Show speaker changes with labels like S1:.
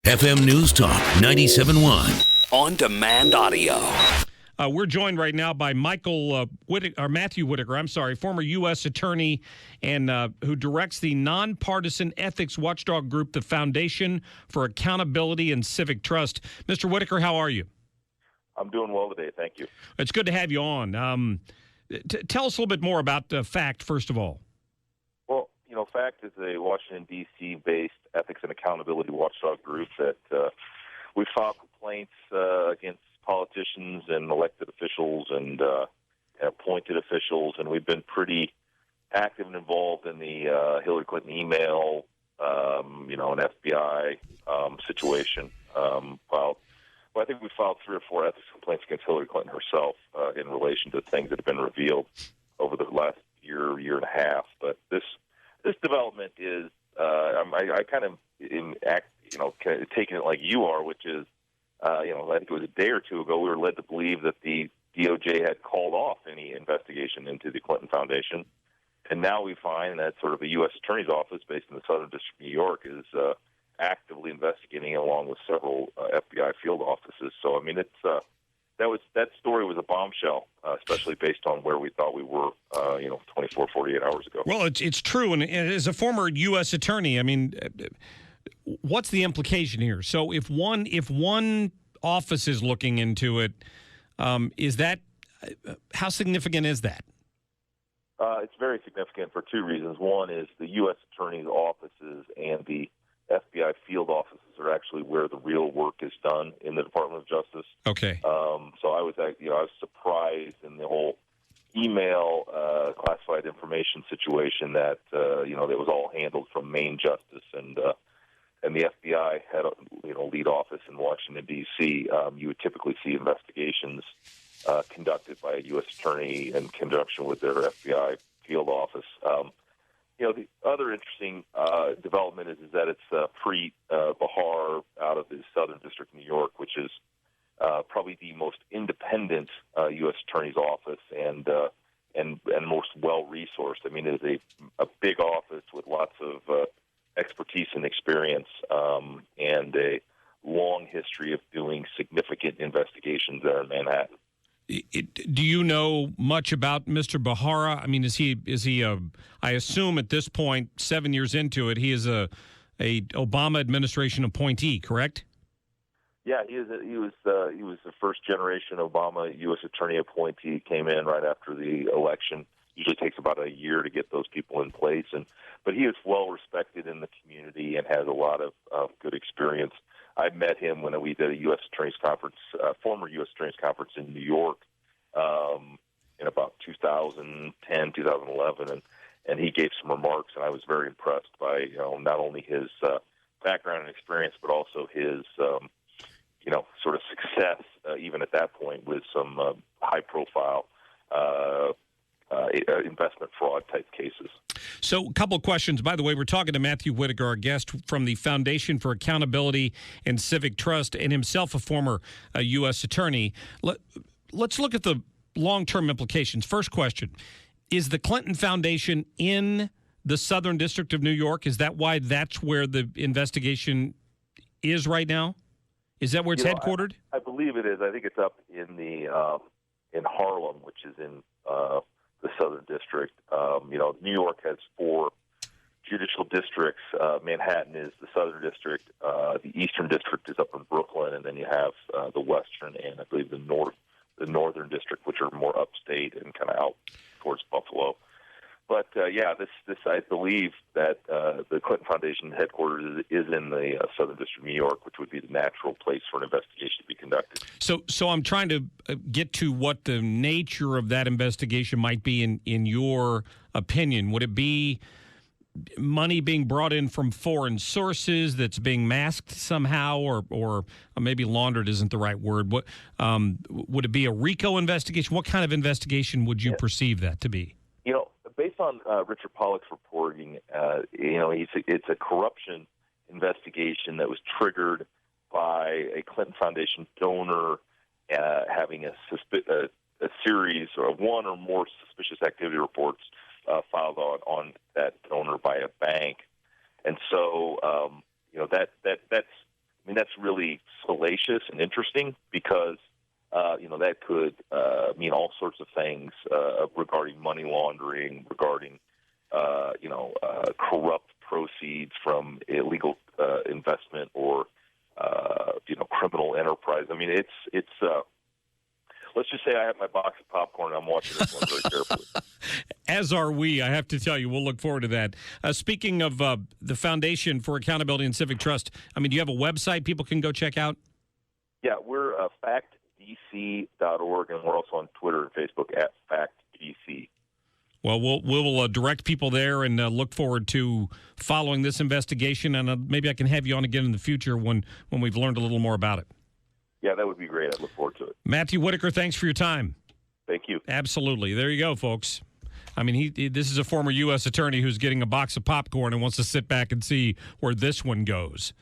S1: FM News Talk 97.1.
S2: On-demand audio.
S3: We're joined right now by Matthew Whitaker, former U.S. attorney and who directs the nonpartisan ethics watchdog group, the Foundation for Accountability and Civic Trust. Mr. Whitaker, how are you?
S4: I'm doing well today, thank you.
S3: It's good to have you on. Tell us a little bit more about FACT, first of all.
S4: Well, FACT is a Washington, D.C.-based ethics and accountability watchdog group that we file complaints against politicians and elected officials and appointed officials, and we've been pretty active and involved in the Hillary Clinton email, an FBI situation. I think we filed 3 or 4 ethics complaints against Hillary Clinton herself in relation to things that have been revealed over the last year and a half. But this development is, I kind of taking it like you are, which is, I think it was a day or two ago, we were led to believe that the DOJ had called off any investigation into the Clinton Foundation. And now we find that sort of a U.S. Attorney's Office based in the Southern District of New York is actively investigating along with several FBI field offices. So, I mean, that story was a bombshell, especially based on where we thought we were, 24, 48 hours ago.
S3: Well, it's true. And as a former U.S. attorney, I mean, what's the implication here? So if one office is looking into it, is that how significant is that?
S4: It's very significant for 2 reasons. One is the U.S. Attorney's offices and the FBI field offices are actually where the real work is done in the Department of Justice.
S3: Okay.
S4: So I was surprised in the whole email classified information situation that that was all handled from Main Justice and the FBI had a lead office in Washington D.C. You would typically see investigations conducted by a U.S. attorney in conjunction with their FBI field office. The other interesting development is that it's Preet Bharara out of the Southern District of New York, which is probably the most independent U.S. Attorney's office and most well-resourced. I mean, it is a big office with lots of expertise and experience and a long history of doing significant investigations there in Manhattan.
S3: Do you know much about Mr. Bharara? I mean, is he I assume at this point, 7 years into it, he is a Obama administration appointee, correct?
S4: Yeah, he was the first generation Obama U.S. attorney appointee. He came in right after the election. Usually takes about a year to get those people in place, but he is well respected in the community and has a lot of good experience. I met him when we did a U.S. Attorney's Conference, former U.S. Attorney's Conference in New York in about 2010, 2011, and he gave some remarks, and I was very impressed by not only his background and experience, but also his sort of success even at that point with some high-profile investment fraud type cases.
S3: So a couple of questions. By the way, we're talking to Matthew Whitaker, our guest from the Foundation for Accountability and Civic Trust, and himself a former U.S. attorney. Let's look at the long-term implications. First question, is the Clinton Foundation in the Southern District of New York? Is that why that's where the investigation is right now? Is that where it's headquartered?
S4: I believe it is. I think it's up in in Harlem, which is in the Southern District. New York has 4 judicial districts. Manhattan is the Southern District. The Eastern District is up in Brooklyn, and then you have the Western and I believe the Northern District, which are more upstate and kind of out towards Buffalo. But this I believe that the Clinton Foundation headquarters is in the Southern District of New York, which would be the natural place for an investigation to be conducted.
S3: So I'm trying to get to what the nature of that investigation might be in your opinion. Would it be money being brought in from foreign sources that's being masked somehow, or maybe laundered isn't the right word? What would it be a RICO investigation? What kind of investigation would you perceive that to be?
S4: Based on Richard Pollack's reporting, it's a corruption investigation that was triggered by a Clinton Foundation donor having a series or one or more suspicious activity reports filed on that donor by a bank, and so that's mean, that's really salacious and interesting because, that could mean all sorts of things regarding money laundering, regarding, corrupt proceeds from illegal investment or, criminal enterprise. I mean, it's let's just say I have my box of popcorn and I'm watching this one very carefully.
S3: As are we. I have to tell you, we'll look forward to that. Speaking of the Foundation for Accountability and Civic Trust, I mean, do you have a website people can go check out?
S4: Yeah, we're factdc.org, and we're also on Twitter and Facebook at factdc.
S3: Well, we'll direct people there and look forward to following this investigation, and maybe I can have you on again in the future when we've learned a little more about it.
S4: Yeah, that would be great. I look forward to it.
S3: Matthew Whitaker, thanks for your time.
S4: Thank you.
S3: Absolutely. There you go, folks. I mean, this is a former U.S. attorney who's getting a box of popcorn and wants to sit back and see where this one goes.